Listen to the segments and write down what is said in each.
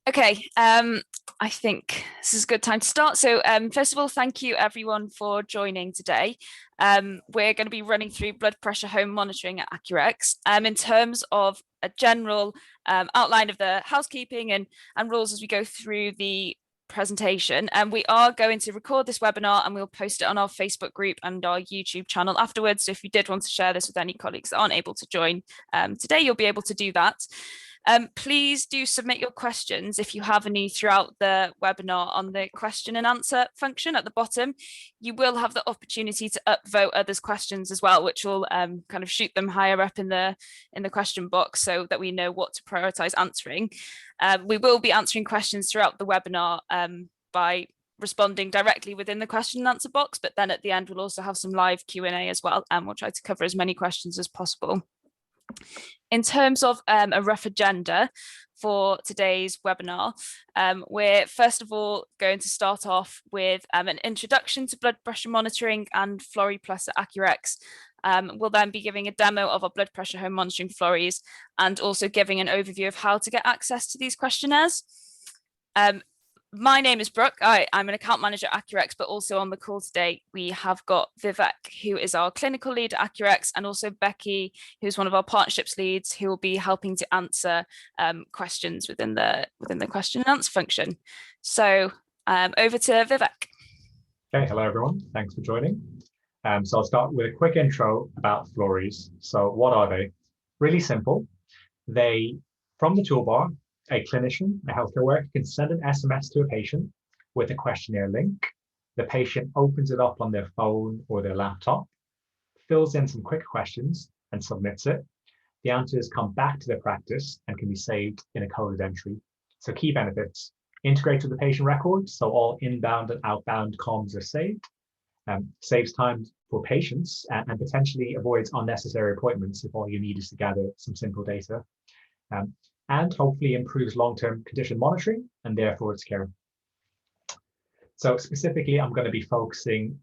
Okay, I think this is a good time to start. So first of all, thank you everyone for joining today. We're going to be running through blood pressure home monitoring at accuRx. In terms of a general outline of the housekeeping and rules as we go through the presentation, and we are going to record this webinar and we'll post it on our Facebook group and our YouTube channel afterwards. So if you did want to share this with any colleagues that aren't able to join today, you'll be able to do that. Please do submit your questions if you have any throughout the webinar on the question and answer function at the bottom. You will have the opportunity to upvote others' questions as well, which will kind of shoot them higher up in the question box so that we know what to prioritize answering. We will be answering questions throughout the webinar by responding directly within the question and answer box, but then at the end we'll also have some live Q&A as well, and we'll try to cover as many questions as possible. In terms of a rough agenda for today's webinar, we're first of all going to start off with an introduction to blood pressure monitoring and Florey Plus at accuRx. We'll then be giving a demo of our blood pressure home monitoring Floreys and also giving an overview of how to get access to these questionnaires. My name is Brooke. I'm an account manager at accuRx, but also on the call today, we have got Vivek, who is our clinical lead at accuRx, and also Becky, who's one of our partnerships leads, who will be helping to answer questions within the question and answer function. So over to Vivek. Okay, hello everyone. Thanks for joining. So I'll start with a quick intro about Floreys. So what are they? Really simple. From the toolbar, a clinician, a healthcare worker, can send an SMS to a patient with a questionnaire link. The patient opens it up on their phone or their laptop, fills in some quick questions and submits it. The answers come back to the practice and can be saved in a coded entry. So key benefits: integrate with the patient record, so all inbound and outbound comms are saved. Saves time for patients and potentially avoids unnecessary appointments if all you need is to gather some simple data. And hopefully improves long-term condition monitoring and therefore its care. So specifically, I'm going to be focusing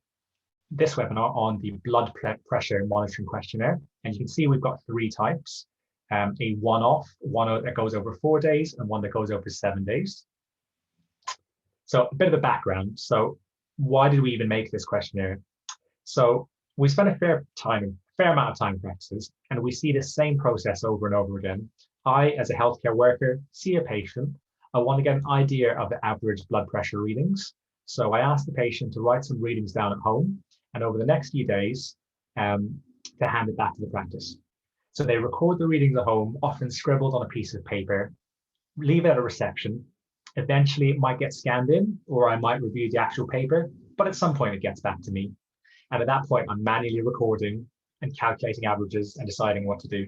this webinar on the blood pressure monitoring questionnaire. And you can see we've got three types: a one-off, one that goes over 4 days, and one that goes over 7 days. So a bit of a background. So why did we even make this questionnaire? So we spent a fair amount of time in practices, and we see the same process over and over again. I, as a healthcare worker, see a patient. I want to get an idea of the average blood pressure readings. So I ask the patient to write some readings down at home, and over the next few days, to hand it back to the practice. So they record the readings at home, often scribbled on a piece of paper, leave it at a reception. Eventually, it might get scanned in, or I might review the actual paper, but at some point it gets back to me. And at that point, I'm manually recording and calculating averages and deciding what to do.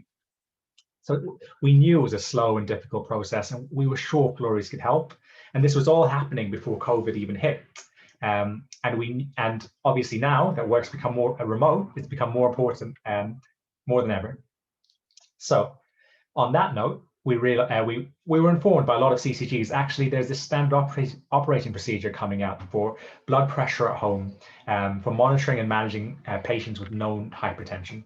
So we knew it was a slow and difficult process, and we were sure Floreys could help. And this was all happening before COVID even hit. And obviously now that work's become more remote, it's become more important more than ever. So on that note, we were informed by a lot of CCGs. Actually, there's this standard operating procedure coming out for blood pressure at home, for monitoring and managing patients with known hypertension.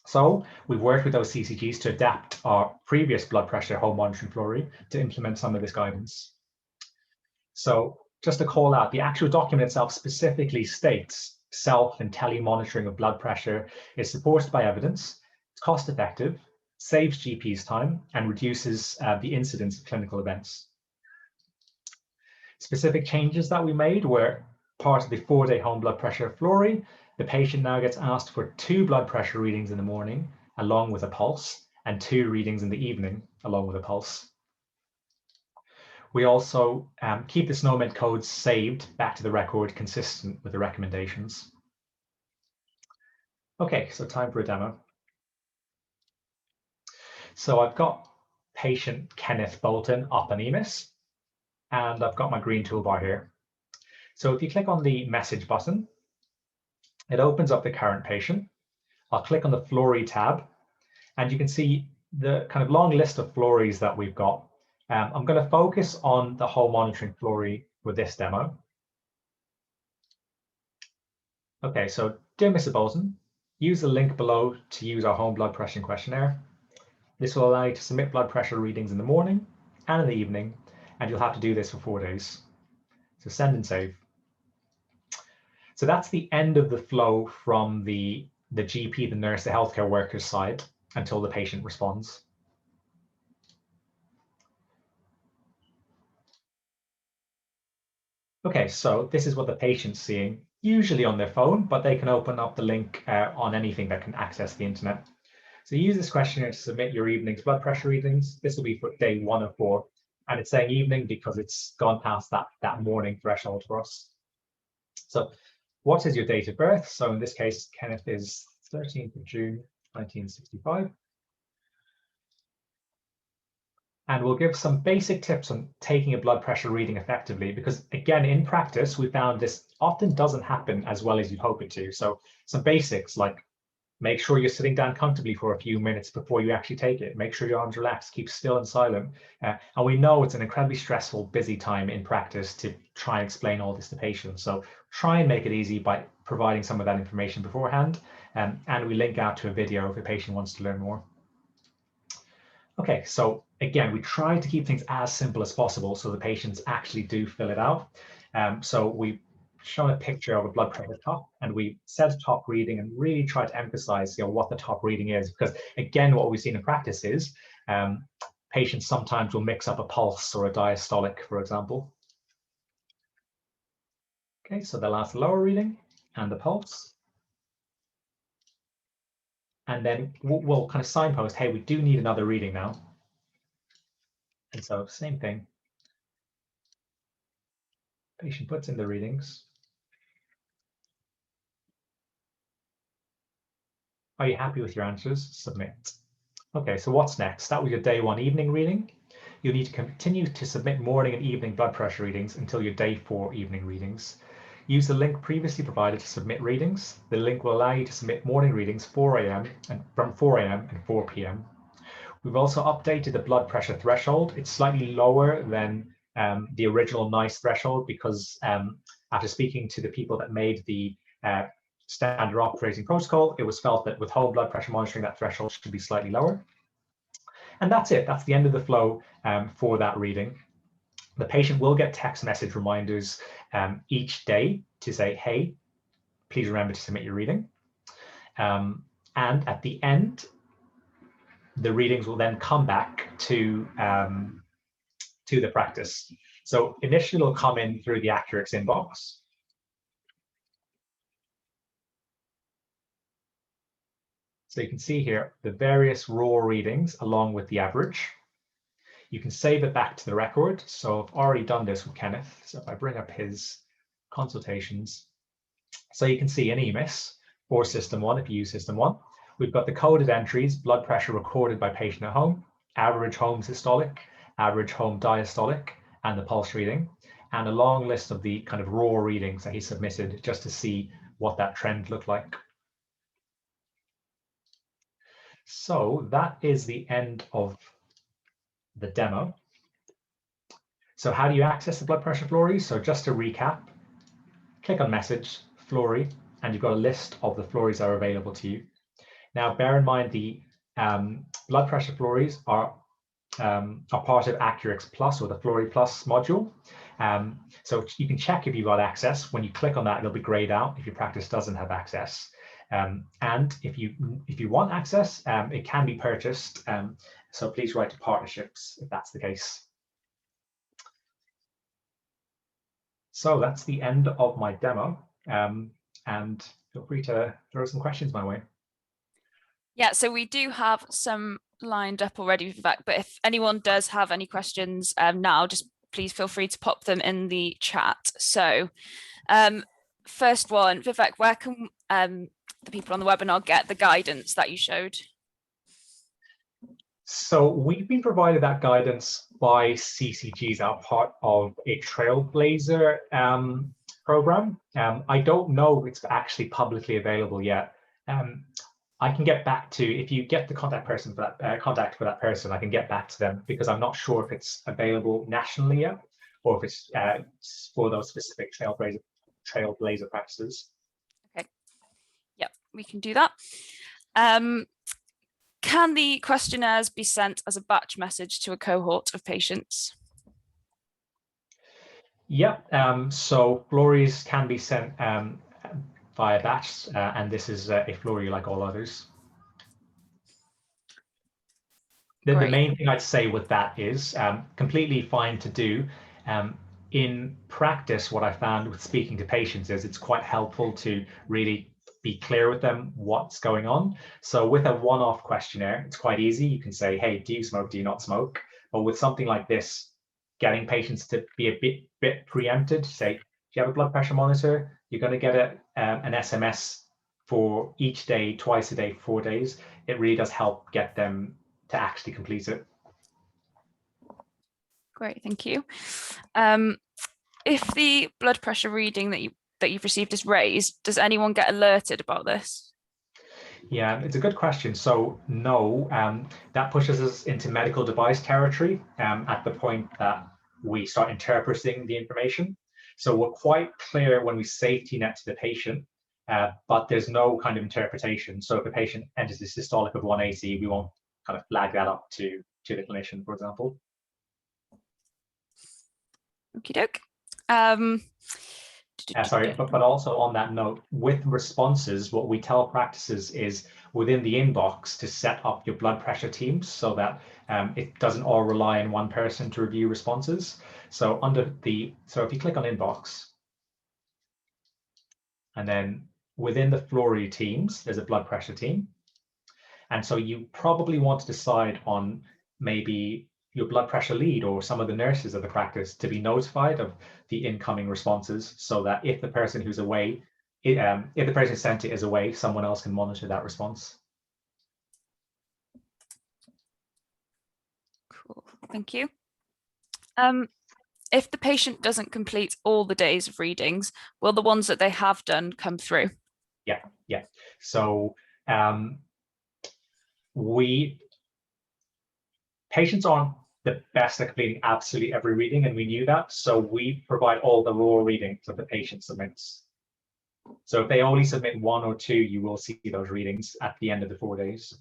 So we've worked with those CCGs to adapt our previous blood pressure home monitoring Flurry to implement some of this guidance. So just to call out, the actual document itself specifically states self and tele-monitoring of blood pressure is supported by evidence, it's cost effective, saves GPs time, and reduces the incidence of clinical events. Specific changes that we made were part of the 4-day home blood pressure Flurry. The patient now gets asked for 2 blood pressure readings in the morning, along with a pulse, and 2 readings in the evening, along with a pulse. We also keep the SNOMED codes saved back to the record, consistent with the recommendations. Okay, so time for a demo. So I've got patient Kenneth Bolton up on EMIS, and I've got my green toolbar here. So if you click on the message button, it opens up the current patient. I'll click on the Flurry tab, and you can see the kind of long list of Floreys that we've got. I'm going to focus on the home monitoring Flurry with this demo. Okay, so dear Mr. Bolton, use the link below to use our home blood pressure questionnaire. This will allow you to submit blood pressure readings in the morning and in the evening, and you'll have to do this for 4 days. So send and save. So that's the end of the flow from the GP, the nurse, the healthcare worker's side until the patient responds. Okay, so this is what the patient's seeing, usually on their phone, but they can open up the link on anything that can access the internet. So use this questionnaire to submit your evening's blood pressure readings. This will be for day 1 of 4, and it's saying evening because it's gone past that morning threshold for us. So what is your date of birth? So in this case, Kenneth is 13th of June, 1965. And we'll give some basic tips on taking a blood pressure reading effectively, because again, in practice, we found this often doesn't happen as well as you'd hope it to. So some basics like make sure you're sitting down comfortably for a few minutes before you actually take it. Make sure your arms relaxed, keep still and silent. And we know it's an incredibly stressful, busy time in practice to try and explain all this to patients. So try and make it easy by providing some of that information beforehand. And we link out to a video if a patient wants to learn more. Okay, so again, we try to keep things as simple as possible so the patients actually do fill it out. So we've shown a picture of a blood pressure top, and we set a top reading and really try to emphasize what the top reading is, because again, what we've seen in practice is patients sometimes will mix up a pulse or a diastolic, for example. Okay, so they'll ask the lower reading and the pulse. And then we'll kind of signpost, hey, we do need another reading now. And so same thing. Patient puts in the readings. Are you happy with your answers? Submit. Okay, so what's next? That was your day 1 evening reading. You'll need to continue to submit morning and evening blood pressure readings until your day 4 evening readings. Use the link previously provided to submit readings. The link will allow you to submit morning readings 4 a.m. and from 4 a.m. and 4 p.m. We've also updated the blood pressure threshold. It's slightly lower than the original NICE threshold because after speaking to the people that made the standard operating protocol, it was felt that with home blood pressure monitoring, that threshold should be slightly lower. And that's it. That's the end of the flow for that reading. The patient will get text message reminders each day to say, hey, please remember to submit your reading. And at the end, the readings will then come back to the practice. So initially it'll come in through the accuRx inbox. So you can see here the various raw readings along with the average. You can save it back to the record. So I've already done this with Kenneth. So if I bring up his consultations, so you can see in EMIS or System 1, if you use System 1, we've got the coded entries, blood pressure recorded by patient at home, average home systolic, average home diastolic, and the pulse reading, and a long list of the kind of raw readings that he submitted just to see what that trend looked like. So that is the end of the demo. So how do you access the blood pressure Floreys? So just to recap, click on message, Flurry, and you've got a list of the Floreys that are available to you. Now, bear in mind the blood pressure Floreys are part of accuRx Plus or the Flurry Plus module. So you can check if you've got access. When you click on that, it'll be grayed out if your practice doesn't have access. And if you want access, it can be purchased. So please write to partnerships if that's the case. So that's the end of my demo. And feel free to throw some questions my way. Yeah, so we do have some lined up already, Vivek, but if anyone does have any questions now, just please feel free to pop them in the chat. So first one, Vivek, where can the people on the webinar get the guidance that you showed? So we've been provided that guidance by CCGs, our part of a Trailblazer program. I don't know if it's actually publicly available yet. I can get back to, if you get the contact person for that contact for that person, I can get back to them because I'm not sure if it's available nationally yet or if it's for those specific Trailblazer practices. Okay, yep, we can do that. Can the questionnaires be sent as a batch message to a cohort of patients? Yep. So Floreys can be sent via batch, and this is a Flurry like all others. The main thing I'd say with that is completely fine to do. In practice, what I found with speaking to patients is it's quite helpful to really be clear with them what's going on. So with a one-off questionnaire, it's quite easy. You can say, hey, do you smoke? Do you not smoke? But with something like this, getting patients to be a bit preempted, say, do you have a blood pressure monitor? You're going to get an SMS for each day, twice a day, 4 days. It really does help get them to actually complete it. Great, thank you. If the blood pressure reading that you've received is raised, does anyone get alerted about this? Yeah, it's a good question. So no, that pushes us into medical device territory at the point that we start interpreting the information. So we're quite clear when we safety net to the patient, but there's no kind of interpretation. So if the patient enters a systolic of 180, we won't kind of flag that up to the clinician, for example. Okie doke. Sorry, but also on that note, with responses, what we tell practices is within the inbox to set up your blood pressure teams so that it doesn't all rely on one person to review responses. So if you click on inbox, and then within the Flurry teams, there's a blood pressure team. And so you probably want to decide on maybe your blood pressure lead or some of the nurses of the practice to be notified of the incoming responses so that if the person who's away, if the person sent it is away, someone else can monitor that response. Cool, thank you. If the patient doesn't complete all the days of readings, will the ones that they have done come through? Yeah. So patients aren't the best at completing absolutely every reading, and we knew that. So we provide all the raw readings that the patient submits. So if they only submit 1 or 2, you will see those readings at the end of the 4 days.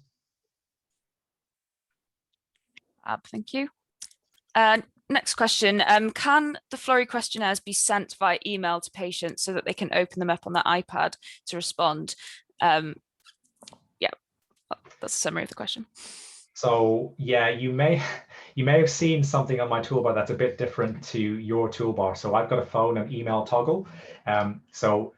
Thank you. Next question. Can the Flurry questionnaires be sent via email to patients so that they can open them up on their iPad to respond? Yeah, that's a summary of the question. So yeah, you may have seen something on my toolbar that's a bit different to your toolbar. So I've got a phone and email toggle. So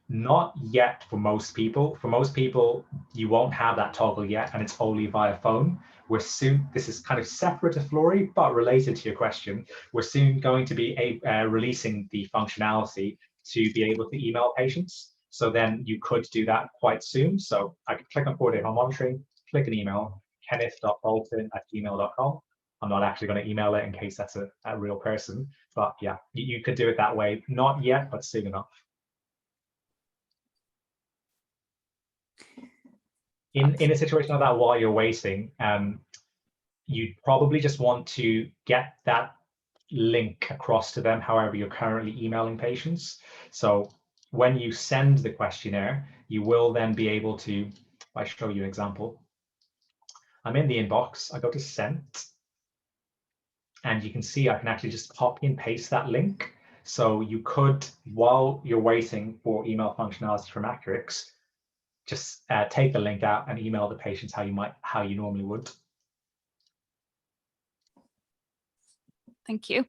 not yet for most people. For most people, you won't have that toggle yet, and it's only via phone. This is kind of separate to Flurry, but related to your question. We're soon going to be releasing the functionality to be able to email patients. So then you could do that quite soon. So I could click on 4-day home monitoring, click an email, kenneth.bolton@gmail.com. I'm not actually going to email it in case that's a real person, but yeah, you could do it that way. Not yet, but soon enough. In a situation like that, while you're waiting, you probably just want to get that link across to them however you're currently emailing patients. So when you send the questionnaire, you will then be able to, if I show you an example, I'm in the inbox, I go to sent, and you can see I can actually just copy and paste that link. So you could, while you're waiting for email functionality from accuRx, just take the link out and email the patients how you normally would. Thank you.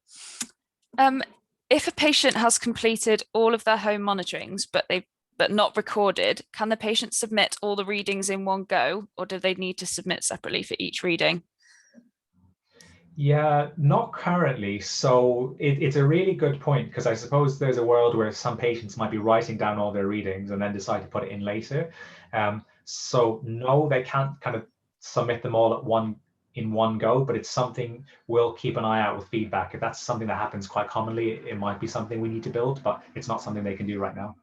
If a patient has completed all of their home monitorings, but not recorded, can the patient submit all the readings in one go, or do they need to submit separately for each reading? Yeah, not currently. So it's a really good point, because I suppose there's a world where some patients might be writing down all their readings and then decide to put it in later. So no, they can't kind of submit them all in one go, but it's something we'll keep an eye out with feedback. If that's something that happens quite commonly, it might be something we need to build, but it's not something they can do right now.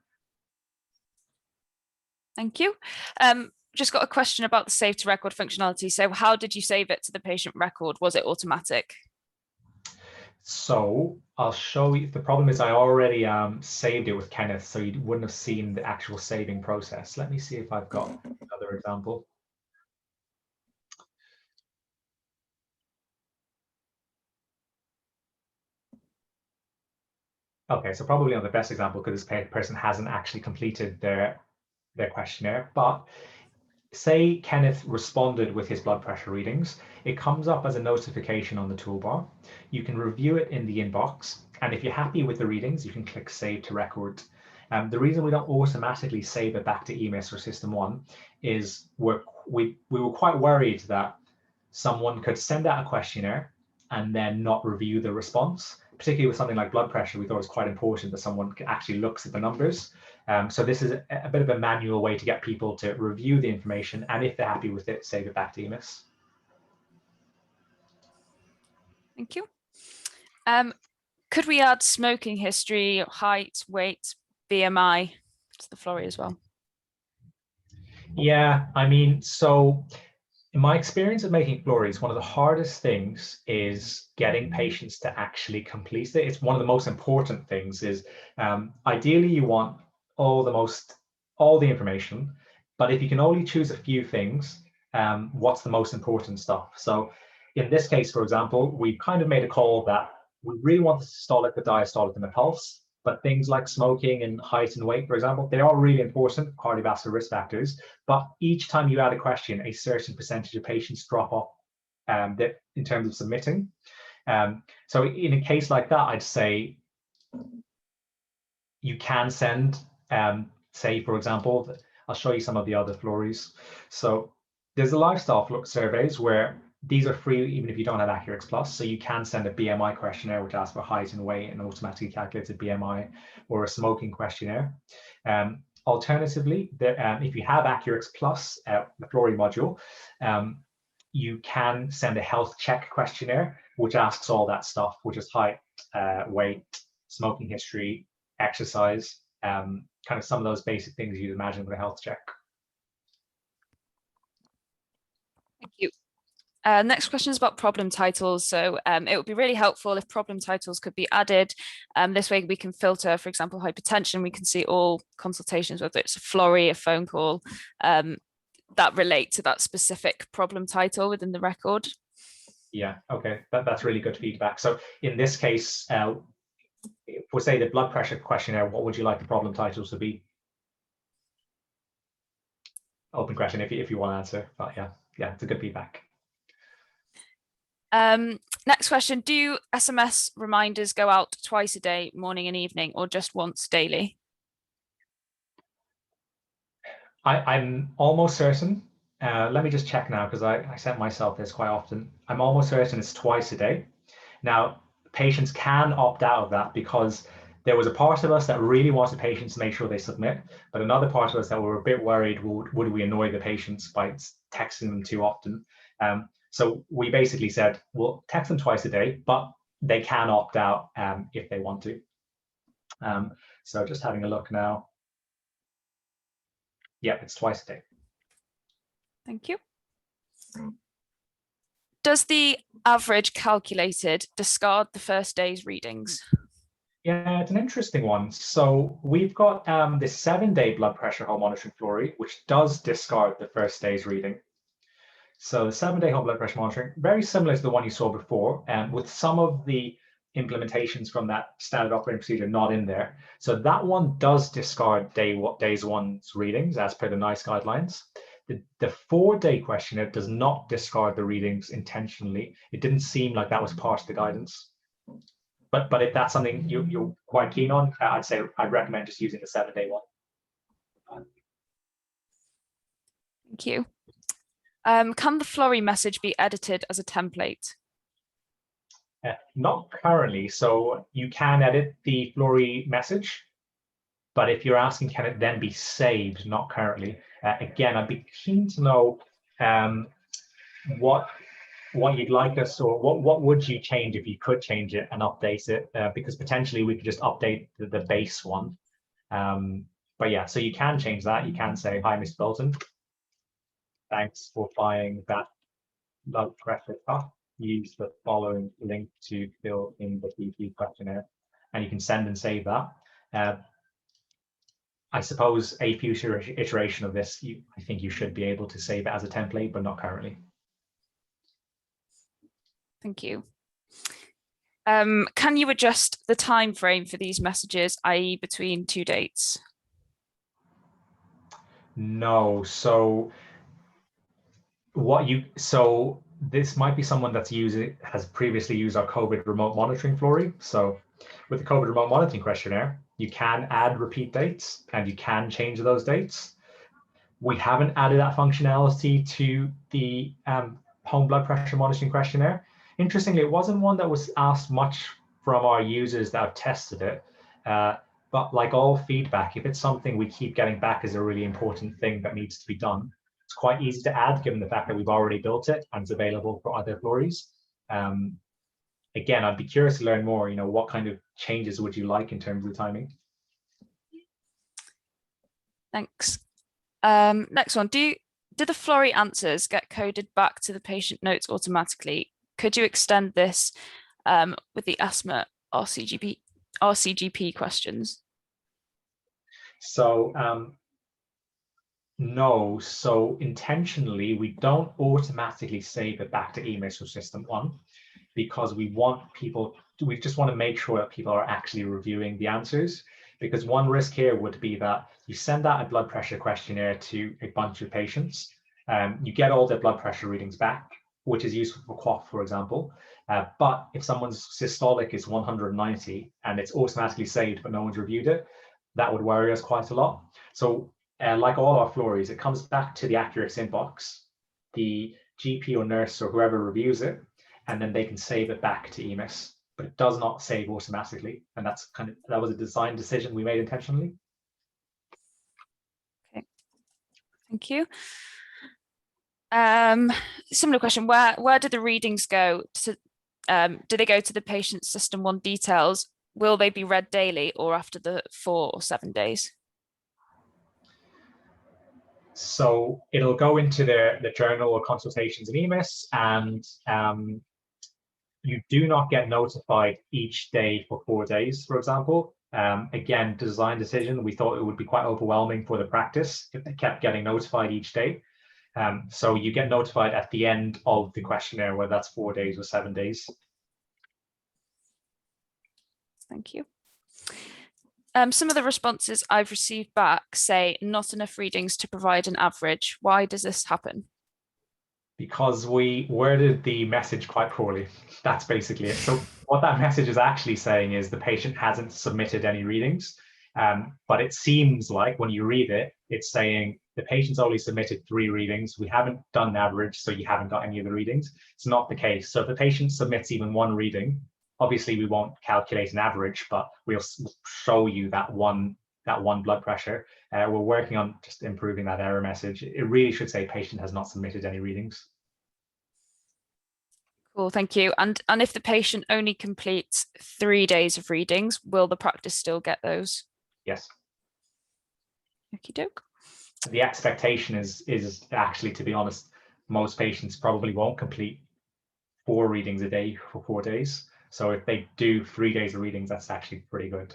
Thank you. Just got a question about the save to record functionality. So how did you save it to the patient record? Was it automatic? So I'll show you. The problem is I already saved it with Kenneth, so you wouldn't have seen the actual saving process. Let me see if I've got another example. Okay, so probably not the best example because this person hasn't actually completed their questionnaire, but say Kenneth responded with his blood pressure readings. It comes up as a notification on the toolbar. You can review it in the inbox, and if you're happy with the readings, you can click Save to Record. The reason we don't automatically save it back to EMIS or System 1 is we were quite worried that someone could send out a questionnaire and then not review the response. Particularly with something like blood pressure, we thought it was quite important that someone actually looks at the numbers. So this is a bit of a manual way to get people to review the information, and if they're happy with it, save it back to EMIS. Thank you. Could we add smoking history, height, weight, BMI to the Flurry as well? Yeah, I mean, so in my experience of making Floreys, one of the hardest things is getting patients to actually complete it. It's one of the most important things is ideally you want all the information, but if you can only choose a few things, what's the most important stuff? So in this case, for example, we kind of made a call that we really want the systolic, the diastolic, and the pulse, but things like smoking and height and weight, for example, they are really important cardiovascular risk factors. But each time you add a question, a certain percentage of patients drop off in terms of submitting. So in a case like that, I'd say you can send, say, for example, I'll show you some of the other Floreys. So there's the lifestyle surveys where these are free even if you don't have accuRx Plus. So you can send a BMI questionnaire, which asks for height and weight and automatically calculates a BMI, or a smoking questionnaire. Alternatively, if you have accuRx Plus, the Florey module, you can send a health check questionnaire, which asks all that stuff, which is height, weight, smoking history, exercise, kind of some of those basic things you'd imagine with a health check. Thank you. Next question is about problem titles. So it would be really helpful if problem titles could be added. This way we can filter, for example, hypertension. We can see all consultations, whether it's a Florey, a phone call, that relate to that specific problem title within the record. Yeah, okay, that's really good feedback. So in this case, if we say the blood pressure questionnaire, what would you like the problem titles to be? Open question if you want to answer, but yeah, it's a good feedback. Next question, do SMS reminders go out twice a day, morning and evening, or just once daily? I'm almost certain. Let me just check now, because I sent myself this quite often. I'm almost certain it's twice a day. Now, patients can opt out of that because there was a part of us that really wanted patients to make sure they submit, but another part of us that were a bit worried, would we annoy the patients by texting them too often? So we basically said, we'll text them twice a day, but they can opt out if they want to. So just having a look now. Yeah, it's twice a day. Thank you. Does the average calculated discard the first day's readings? Yeah, it's an interesting one. So we've got the 7-day blood pressure home monitoring Florey, which does discard the first day's reading. So the 7-day home blood pressure monitoring, very similar to the one you saw before, and with some of the implementations from that standard operating procedure not in there. So that one does discard days one's readings as per the NICE guidelines. The 4-day questionnaire does not discard the readings intentionally. It didn't seem like that was part of the guidance. But if that's something you're quite keen on, I'd recommend just using the 7-day one. Thank you. Can the Flurry message be edited as a template? Not currently. So you can edit the Flurry message, but if you're asking, can it then be saved? Not currently. Again, I'd be keen to know what you'd like us, or what would you change if you could change it and update it, because potentially we could just update the base one. But yeah, so you can change that. You can say, hi, Mr. Bolton. Thanks for buying that blood pressure cuff. Use the following link to fill in the BP questionnaire, and you can send and save that. I suppose a future iteration of this, I think you should be able to save it as a template, but not currently. Thank you. Can you adjust the time frame for these messages, i.e. between two dates? No. So this might be someone has previously used our COVID remote monitoring Flurry. So with the COVID remote monitoring questionnaire, you can add repeat dates and you can change those dates. We haven't added that functionality to the home blood pressure monitoring questionnaire. Interestingly, it wasn't one that was asked much from our users that have tested it. But like all feedback, if it's something we keep getting back as a really important thing that needs to be done, it's quite easy to add given the fact that we've already built it and it's available for other Floreys. Again, I'd be curious to learn more, what kind of changes would you like in terms of the timing? Thanks. Next one, do the Florey Answers get coded back to the patient notes automatically? Could you extend this with the asthma RCGP questions? So no, so intentionally, we don't automatically save it back to EMIS or System 1 because we just want to make sure that people are actually reviewing the answers. Because one risk here would be that you send out a blood pressure questionnaire to a bunch of patients, you get all their blood pressure readings back, which is useful for cough, for example. But if someone's systolic is 190 and it's automatically saved, but no one's reviewed it, that would worry us quite a lot. So like all our Floreys, it comes back to the accuRx inbox, the GP or nurse or whoever reviews it, and then they can save it back to EMIS, but it does not save automatically. And that was a design decision we made intentionally. Okay, thank you. Similar question, where did the readings go to? Do they go to the patient's System 1 details? Will they be read daily or after the 4 or 7 days? So it'll go into the journal or consultations in EMIS, and you do not get notified each day for 4 days, for example. Again, design decision, we thought it would be quite overwhelming for the practice if they kept getting notified each day. So you get notified at the end of the questionnaire, whether that's 4 days or 7 days. Thank you. Some of the responses I've received back say not enough readings to provide an average. Why does this happen? Because we worded the message quite poorly. That's basically it. So what that message is actually saying is the patient hasn't submitted any readings. But it seems like when you read it, it's saying the patient's only submitted 3 readings. We haven't done an average, so you haven't got any of the readings. It's not the case. So if the patient submits even 1 reading, obviously we won't calculate an average, but we'll show you that one blood pressure. We're working on just improving that error message. It really should say patient has not submitted any readings. Cool, thank you. And if the patient only completes 3 days of readings, will the practice still get those? Yes. Okie doke. The expectation is actually, to be honest, most patients probably won't complete 4 readings a day for 4 days. So if they do 3 days of readings, that's actually pretty good.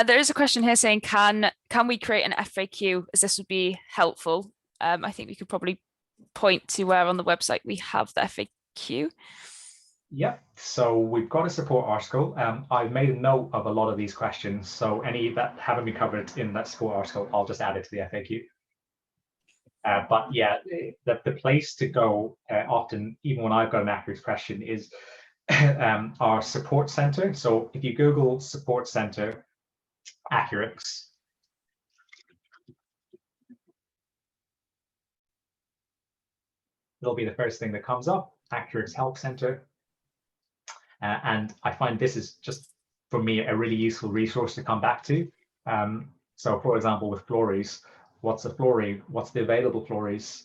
There is a question here saying, can we create an FAQ, as this would be helpful? I think we could probably point to where on the website we have the FAQ. Yep, so we've got a support article. I've made a note of a lot of these questions, so any that haven't been covered in that support article, I'll just add it to the FAQ. But yeah, the place to go often, even when I've got an accuRx question, is our support center. So if you Google support center accuRx, it'll be the first thing that comes up, accuRx Help Center. And I find this is just, for me, a really useful resource to come back to. So for example, with Floreys, what's a Flurry? What's the available Floreys?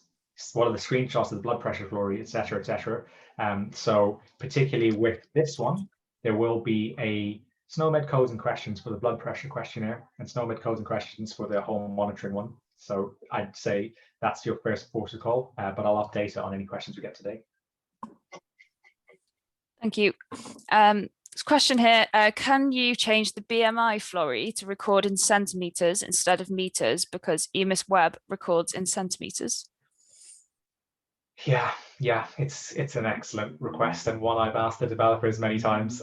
What are the screenshots of the blood pressure Flurry, et cetera, et cetera. So particularly with this one, there will be a SNOMED codes and questions for the blood pressure questionnaire and SNOMED codes and questions for the home monitoring one. So I'd say that's your first protocol, but I'll update it on any questions we get today. Thank you. Question here, can you change the BMI Flurry to record in centimeters instead of meters because EMIS Web records in centimeters? Yeah, it's an excellent request and one I've asked the developers many times.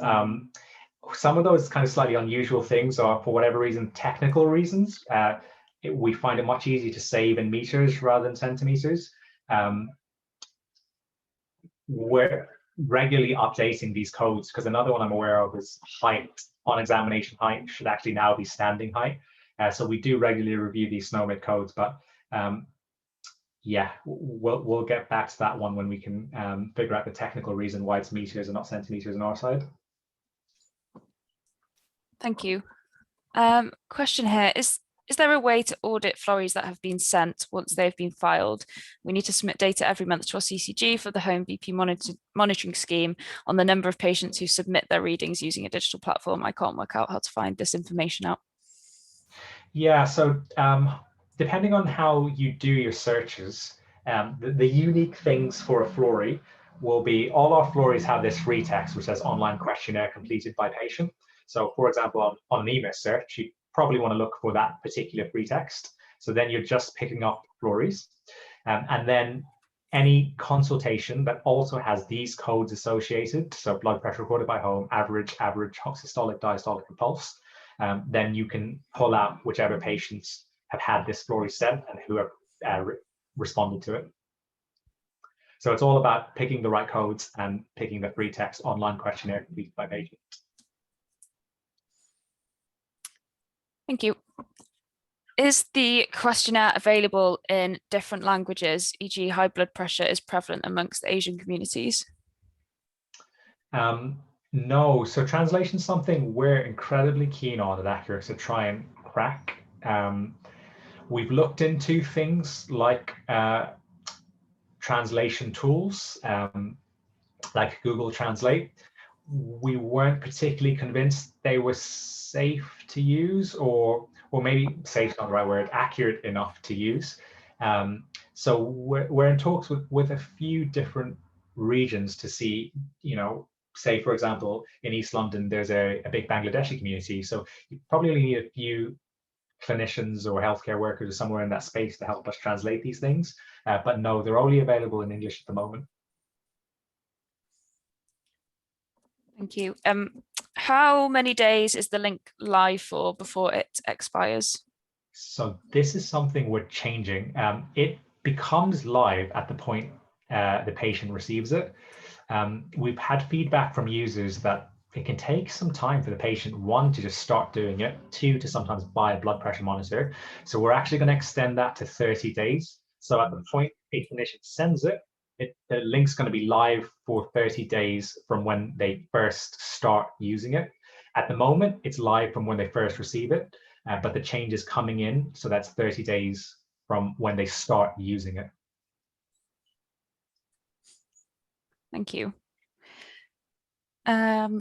Some of those kind of slightly unusual things are, for whatever reason, technical reasons. We find it much easier to save in meters rather than centimeters. We're regularly updating these codes, because another one I'm aware of is height. On examination, height should actually now be standing height. So we do regularly review these SNOMED codes, but yeah, we'll get back to that one when we can figure out the technical reason why it's meters and not centimeters on our side. Thank you. Question here, is there a way to audit Floreys that have been sent once they've been filed? We need to submit data every month to our CCG for the home BP monitoring scheme on the number of patients who submit their readings using a digital platform. I can't work out how to find this information out. Yeah, so depending on how you do your searches, the unique things for a Florey will be all our Floreys have this free text which says online questionnaire completed by patient. So for example, on an EMIS search, you probably want to look for that particular free text. So then you're just picking up Floreys. And then any consultation that also has these codes associated, so blood pressure recorded by home, average, systolic, diastolic, and pulse, then you can pull out whichever patients have had this Florey sent and who have responded to it. So it's all about picking the right codes and picking the free text online questionnaire completed by patient. Thank you. Is the questionnaire available in different languages, e.g. high blood pressure is prevalent amongst the Asian communities? No, so translation is something we're incredibly keen on at accuRx to try and crack. We've looked into things like translation tools, like Google Translate. We weren't particularly convinced they were safe to use, or maybe safe is not the right word, accurate enough to use. So we're in talks with a few different regions to see, say, for example, in East London, there's a big Bangladeshi community. So you probably only need a few clinicians or healthcare workers or somewhere in that space to help us translate these things. But no, they're only available in English at the moment. Thank you. How many days is the link live for before it expires? So this is something we're changing. It becomes live at the point the patient receives it. We've had feedback from users that it can take some time for the patient, one, to just start doing it, two, to sometimes buy a blood pressure monitor. So we're actually going to extend that to 30 days. So at the point a clinician sends it, the link's going to be live for 30 days from when they first start using it. At the moment, it's live from when they first receive it, but the change is coming in. So that's 30 days from when they start using it. Thank you. Does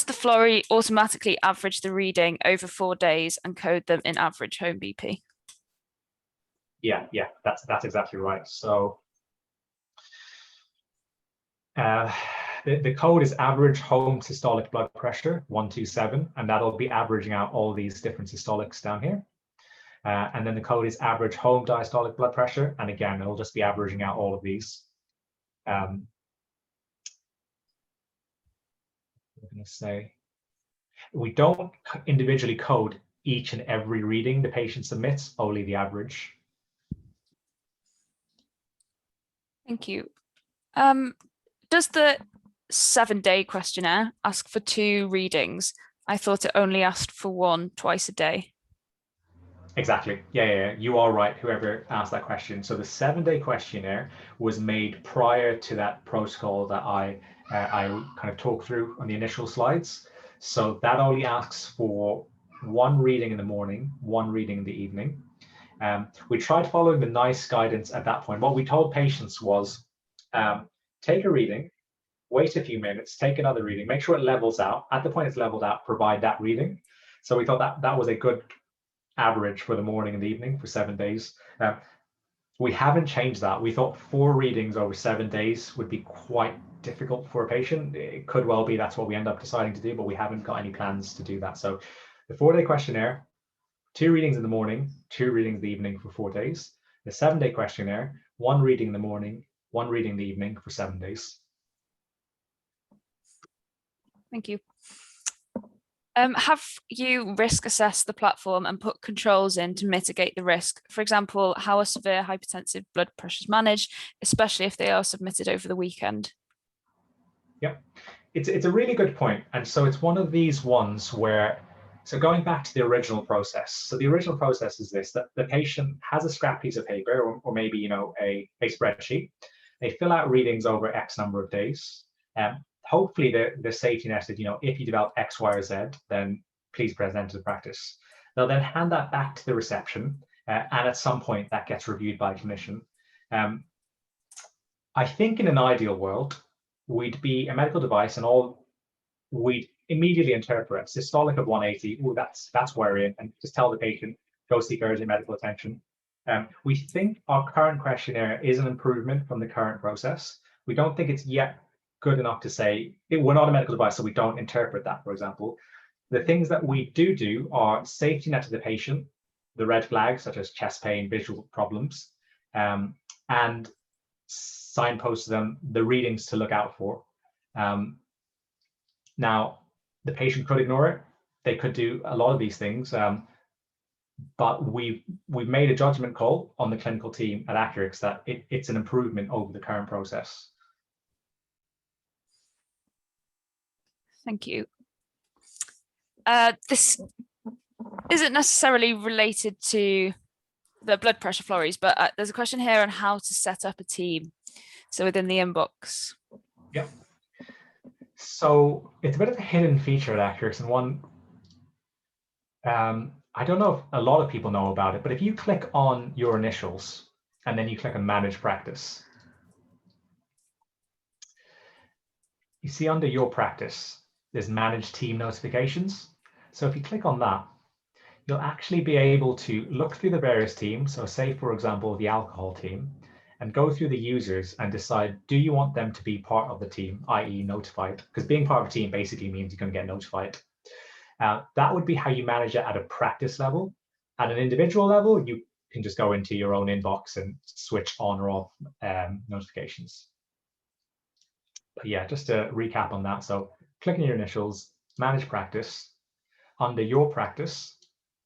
the Flurry automatically average the reading over 4 days and code them in average home BP? Yeah, that's exactly right. So the code is average home systolic blood pressure 127, and that'll be averaging out all these different systolics down here. And then the code is average home diastolic blood pressure, and again, it'll just be averaging out all of these. I'm going to say we don't individually code each and every reading the patient submits, only the average. Thank you. Does the 7-day questionnaire ask for 2 readings? I thought it only asked for 1 twice a day. Exactly. Yeah. You are right, whoever asked that question. So the 7-day questionnaire was made prior to that protocol that I kind of talked through on the initial slides. So that only asks for 1 reading in the morning, 1 reading in the evening. We tried following the NICE guidance at that point. What we told patients was, take a reading, wait a few minutes, take another reading, make sure it levels out. At the point it's leveled out, provide that reading. So we thought that was a good average for the morning and the evening for 7 days. We haven't changed that. We thought 4 readings over 7 days would be quite difficult for a patient. It could well be that's what we end up deciding to do, but we haven't got any plans to do that. So the 4-day questionnaire, 2 readings in the morning, 2 readings in the evening for 4 days. The 7-day questionnaire, one reading in the morning, one reading in the evening for 7 days. Thank you. Have you risk assessed the platform and put controls in to mitigate the risk? For example, how are severe hypertensive blood pressures managed, especially if they are submitted over the weekend? Yep, it's a really good point. And so it's one of these ones where, so going back to the original process. So the original process is this, that the patient has a scrap piece of paper or maybe, you know, a spreadsheet. They fill out readings over X number of days. Hopefully the safety net is, you know, if you develop X, Y, or Z, then please present to the practice. They'll then hand that back to the reception, and at some point that gets reviewed by a clinician. I think in an ideal world, we'd be a medical device and we'd immediately interpret systolic of 180, oh, that's worrying, and just tell the patient, go seek urgent medical attention. We think our current questionnaire is an improvement from the current process. We don't think it's yet good enough to say we're not a medical device, so we don't interpret that, for example. The things that we do are safety net to the patient, the red flags such as chest pain, visual problems, and signpost to them the readings to look out for. Now, the patient could ignore it. They could do a lot of these things, but we've made a judgment call on the clinical team at accuRx that it's an improvement over the current process. Thank you. This isn't necessarily related to the blood pressure Floreys, but there's a question here on how to set up a team. So within the inbox. Yep. So it's a bit of a hidden feature at accuRx, and one, I don't know if a lot of people know about it, but if you click on your initials and then you click on manage practice, you see under your practice, there's manage team notifications. So if you click on that, you'll actually be able to look through the various teams. So say, for example, the alcohol team, and go through the users and decide, do you want them to be part of the team, i.e. notified? Because being part of a team basically means you're going to get notified. That would be how you manage it at a practice level. At an individual level, you can just go into your own inbox and switch on or off notifications. But yeah, just to recap on that. So click on your initials, manage practice. Under your practice,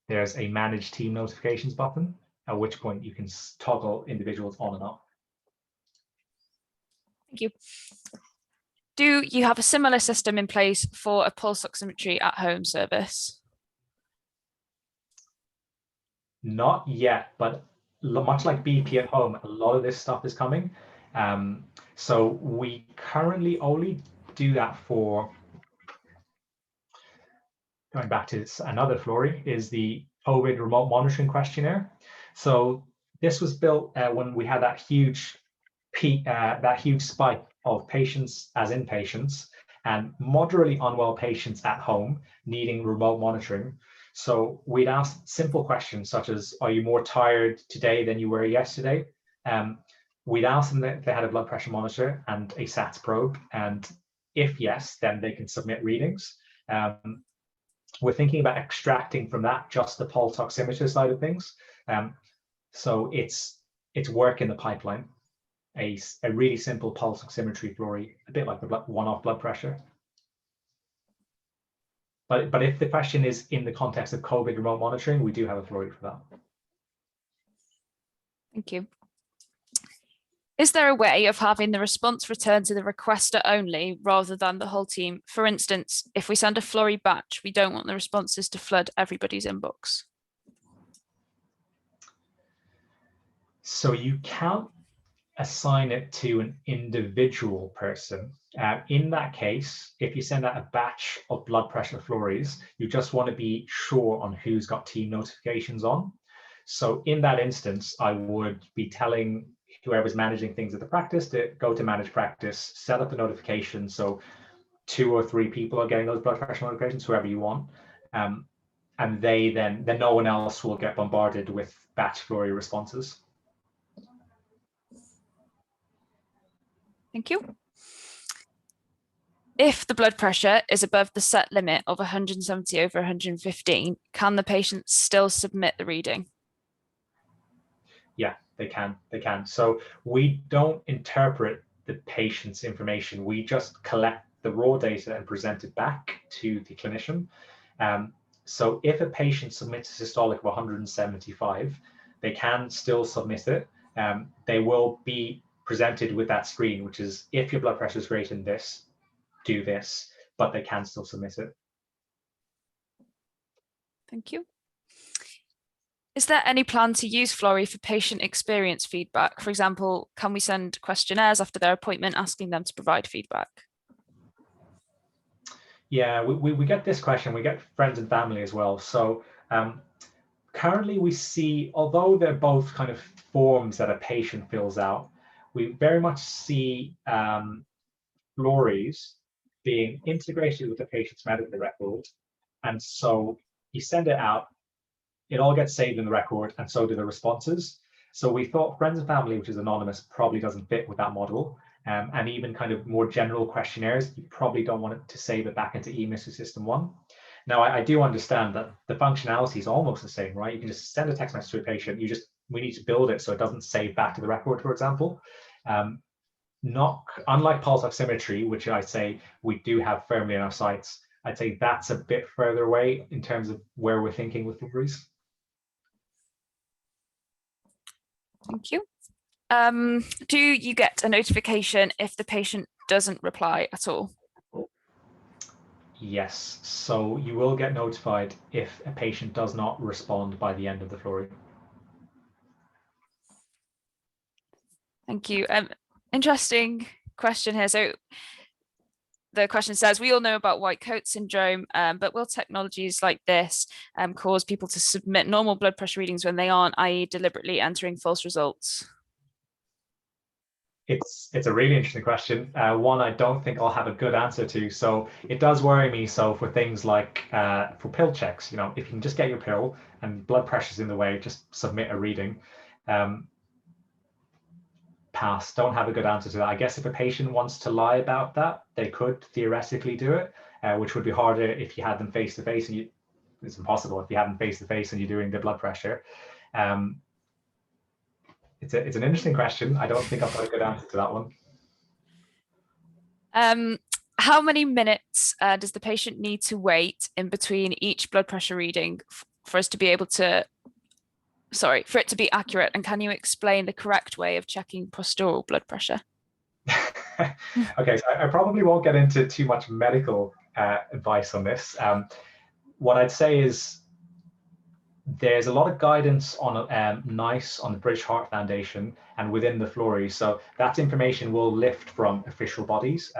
there's a manage team notifications button, at which point you can toggle individuals on and off. Thank you. Do you have a similar system in place for a pulse oximetry at home service? Not yet, but much like BP at home, a lot of this stuff is coming. So we currently only do that for, going back to another Flurry, is the COVID remote monitoring questionnaire. So this was built when we had that huge peak, that huge spike of patients as inpatients and moderately unwell patients at home needing remote monitoring. So we'd ask simple questions such as, are you more tired today than you were yesterday? We'd ask them if they had a blood pressure monitor and a SATS probe, and if yes, then they can submit readings. We're thinking about extracting from that just the pulse oximeter side of things. So it's work in the pipeline. A really simple pulse oximetry Flurry, a bit like the one-off blood pressure. But if the question is in the context of COVID remote monitoring, we do have a Flurry for that. Thank you. Is there a way of having the response return to the requester only rather than the whole team? For instance, if we send a Flurry batch, we don't want the responses to flood everybody's inbox. So you can't assign it to an individual person. In that case, if you send out a batch of blood pressure Floreys, you just want to be sure on who's got team notifications on. So in that instance, I would be telling whoever's managing things at the practice to go to manage practice, set up a notification. So 2 or 3 people are getting those blood pressure notifications, whoever you want. And they then no one else will get bombarded with batch Flurry responses. Thank you. If the blood pressure is above the set limit of 170 over 115, can the patient still submit the reading? Yeah, They can. So we don't interpret the patient's information. We just collect the raw data and present it back to the clinician. So if a patient submits a systolic of 175, they can still submit it. They will be presented with that screen, which is, if your blood pressure is greater than this, do this, but they can still submit it. Thank you. Is there any plan to use Flurry for patient experience feedback? For example, can we send questionnaires after their appointment asking them to provide feedback? Yeah, we get this question. We get friends and family as well. So currently we see, although they're both kind of forms that a patient fills out, we very much see Floreys being integrated with the patient's medical record. And so you send it out, it all gets saved in the record, and so do the responses. So we thought friends and family, which is anonymous, probably doesn't fit with that model. And even kind of more general questionnaires, you probably don't want it to save it back into eMIS System 1. Now, I do understand that the functionality is almost the same, right? You can just send a text message to a patient. We need to build it so it doesn't save back to the record, for example. Unlike pulse oximetry, which I say we do have firmly in our sights, I'd say that's a bit further away in terms of where we're thinking with Floreys. Thank you. Do you get a notification if the patient doesn't reply at all? Yes, so you will get notified if a patient does not respond by the end of the Flurry. Thank you. Interesting question here. So the question says, we all know about white coat syndrome, but will technologies like this cause people to submit normal blood pressure readings when they aren't, i.e. deliberately entering false results? It's a really interesting question. One I don't think I'll have a good answer to. So it does worry me. So for things like for pill checks, if you can just get your pill and blood pressure's in the way, just submit a reading. Pass. Don't have a good answer to that. I guess if a patient wants to lie about that, they could theoretically do it, which would be harder if you had them face to face, and it's impossible if you have them face to face and you're doing the blood pressure. It's an interesting question. I don't think I've got a good answer to that one. How many minutes does the patient need to wait in between each blood pressure reading for us to be able to, for it to be accurate? And can you explain the correct way of checking postoral blood pressure? Okay, so I probably won't get into too much medical advice on this. What I'd say is there's a lot of guidance on NICE, on the British Heart Foundation, and within the Floreys. So that information will lift from official bodies.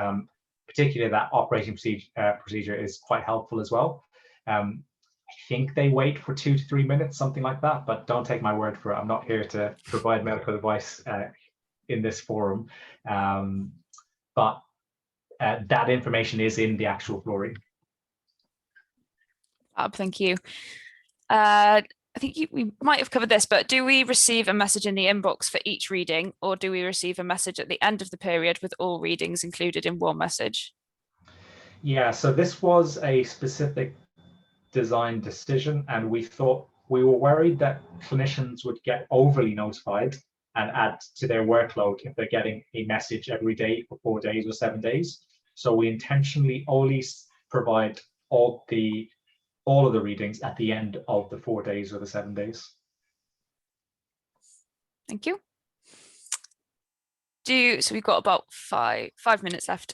Particularly that operating procedure is quite helpful as well. I think they wait for 2 to 3 minutes, something like that, but don't take my word for it. I'm not here to provide medical advice in this forum. But that information is in the actual Flurry. Thank you. I think we might have covered this, but do we receive a message in the inbox for each reading, or do we receive a message at the end of the period with all readings included in one message? Yeah, so this was a specific design decision, and we were worried that clinicians would get overly notified and add to their workload if they're getting a message every day for 4 days or 7 days. So we intentionally only provide all of the readings at the end of the 4 days or the 7 days. Thank you. So we've got about five minutes left.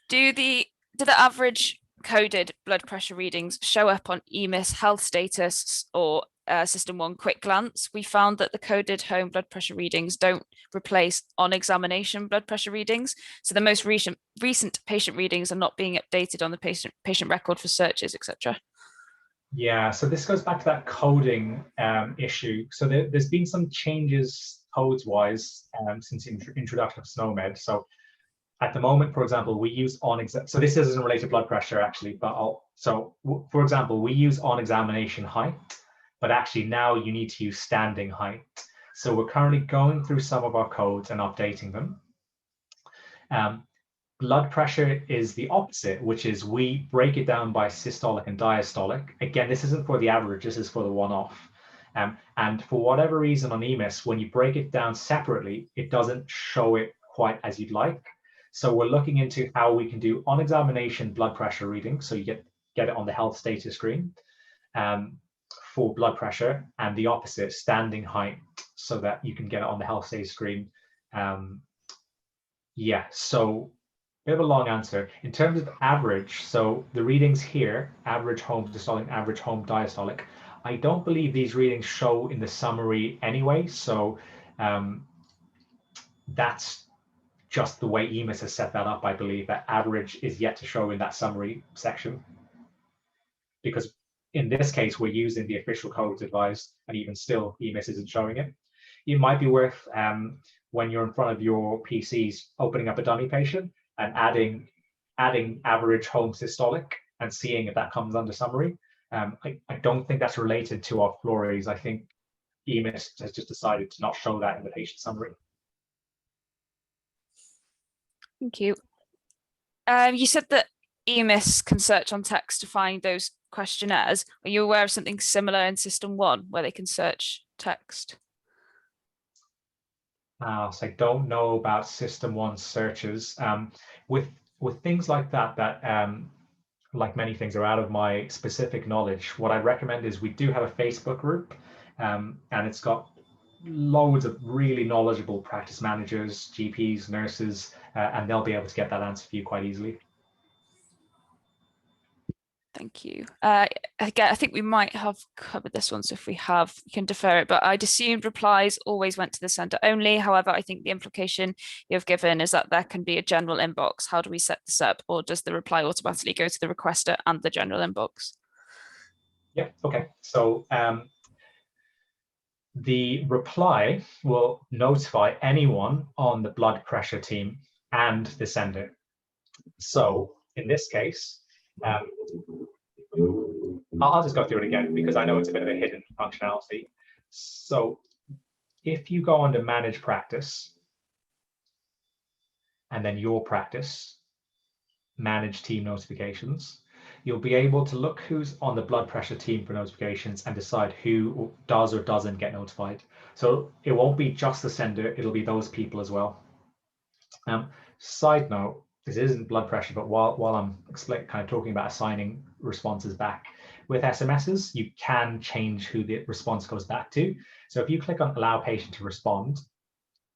Do the average coded blood pressure readings show up on eMIS health status or System 1 quick glance? We found that the coded home blood pressure readings don't replace on examination blood pressure readings. So the most recent patient readings are not being updated on the patient record for searches, etc. Yeah, so this goes back to that coding issue. So there's been some changes codes-wise since the introduction of SNOMED. So at the moment, for example, we use so this isn't related to blood pressure actually, but for example, we use on examination height, but actually now you need to use standing height. So we're currently going through some of our codes and updating them. Blood pressure is the opposite, which is we break it down by systolic and diastolic. Again, this isn't for the average, this is for the one-off. And for whatever reason on EMIS, when you break it down separately, it doesn't show it quite as you'd like. So we're looking into how we can do on examination blood pressure reading. So you get it on the health status screen for blood pressure, and the opposite, standing height, so that you can get it on the health status screen. Yeah, so bit of a long answer. In terms of average, so the readings here, average home systolic, average home diastolic, I don't believe these readings show in the summary anyway. So that's just the way EMIS has set that up. I believe that average is yet to show in that summary section, because in this case, we're using the official codes advised, and even still, EMIS isn't showing it. It might be worth, when you're in front of your PCs, opening up a dummy patient and adding average home systolic and seeing if that comes under summary. I don't think that's related to our Floreys. I think EMIS has just decided to not show that in the patient summary. Thank you. You said that EMIS can search on text to find those questionnaires. Are you aware of something similar in System 1 where they can search text? So I don't know about System 1 searches. With things like that, like many things, are out of my specific knowledge. What I recommend is we do have a Facebook group, and it's got loads of really knowledgeable practice managers, GPs, nurses, and they'll be able to get that answer for you quite easily. Thank you. Again, I think we might have covered this one, so if we have, you can defer it, but I'd assumed replies always went to the sender only. However, I think the implication you've given is that there can be a general inbox. How do we set this up? Or does the reply automatically go to the requester and the general inbox? Yeah, okay. So the reply will notify anyone on the blood pressure team and the sender. So in this case, I'll just go through it again because I know it's a bit of a hidden functionality. So if you go under Manage Practice, and then Your Practice, Manage Team Notifications, you'll be able to look who's on the blood pressure team for notifications and decide who does or doesn't get notified. So it won't be just the sender, it'll be those people as well. Side note, this isn't blood pressure, but while I'm kind of talking about assigning responses back, with SMSs, you can change who the response goes back to. So if you click on Allow Patient to Respond,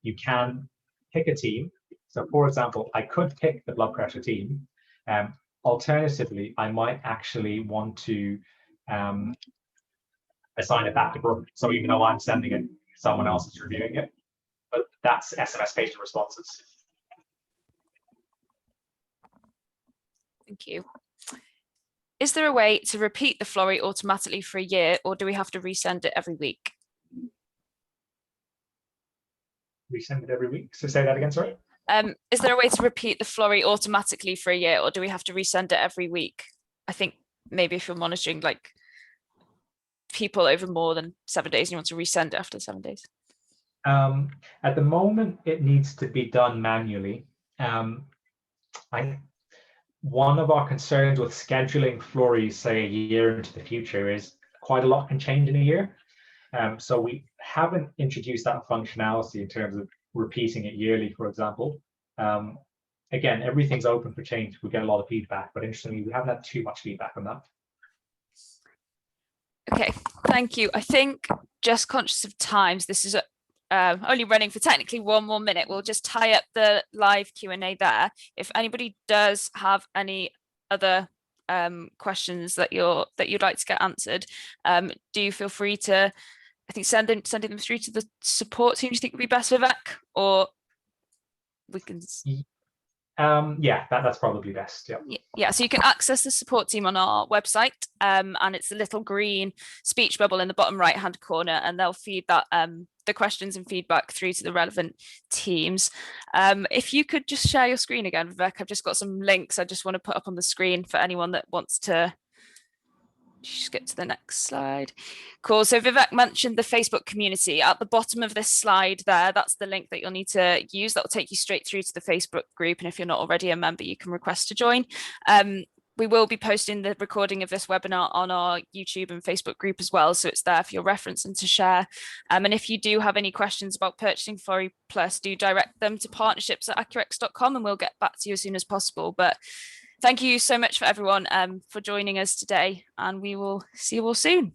you can pick a team. So for example, I could pick the blood pressure team. Alternatively, I might actually want to assign it back to Brooke. So even though I'm sending it, someone else is reviewing it. But that's SMS patient responses. Thank you. Is there a way to repeat the Flurry automatically for a year, or do we have to resend it every week? Resend it every week. So say that again, sorry. Is there a way to repeat the Flurry automatically for a year, or do we have to resend it every week? I think maybe if you're monitoring like people over more than 7 days and you want to resend it after 7 days. At the moment, it needs to be done manually. One of our concerns with scheduling Floreys, say a year into the future, is quite a lot can change in a year. So we haven't introduced that functionality in terms of repeating it yearly, for example. Again, everything's open for change. We get a lot of feedback, but interestingly, we haven't had too much feedback on that. Okay, thank you. I think, just conscious of times, this is only running for technically 1 more minute. We'll just tie up the live Q&A there. If anybody does have any other questions that you'd like to get answered, do feel free to, I think, sending them through to the support team. Do you think would be best, Vivek? Or we can... Yeah, that's probably best. Yeah, so you can access the support team on our website, and it's a little green speech bubble in the bottom right hand corner, and they'll feed that the questions and feedback through to the relevant teams. If you could just share your screen again, Vivek, I've just got some links I just want to put up on the screen for anyone that wants to. Just get to the next slide. Cool. So Vivek mentioned the Facebook community at the bottom of this slide there. That's the link that you'll need to use. That will take you straight through to the Facebook group. And if you're not already a member, you can request to join. we will be posting the recording of this webinar on our YouTube and Facebook group as well, so it's there for your reference and to share. And if you do have any questions about purchasing Flurry Plus, do direct them to partnerships@accuRx.com and we'll get back to you as soon as possible. But thank you so much for everyone for joining us today, and we will see you all soon.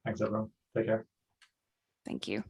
Thanks, everyone. Take care. Thank you.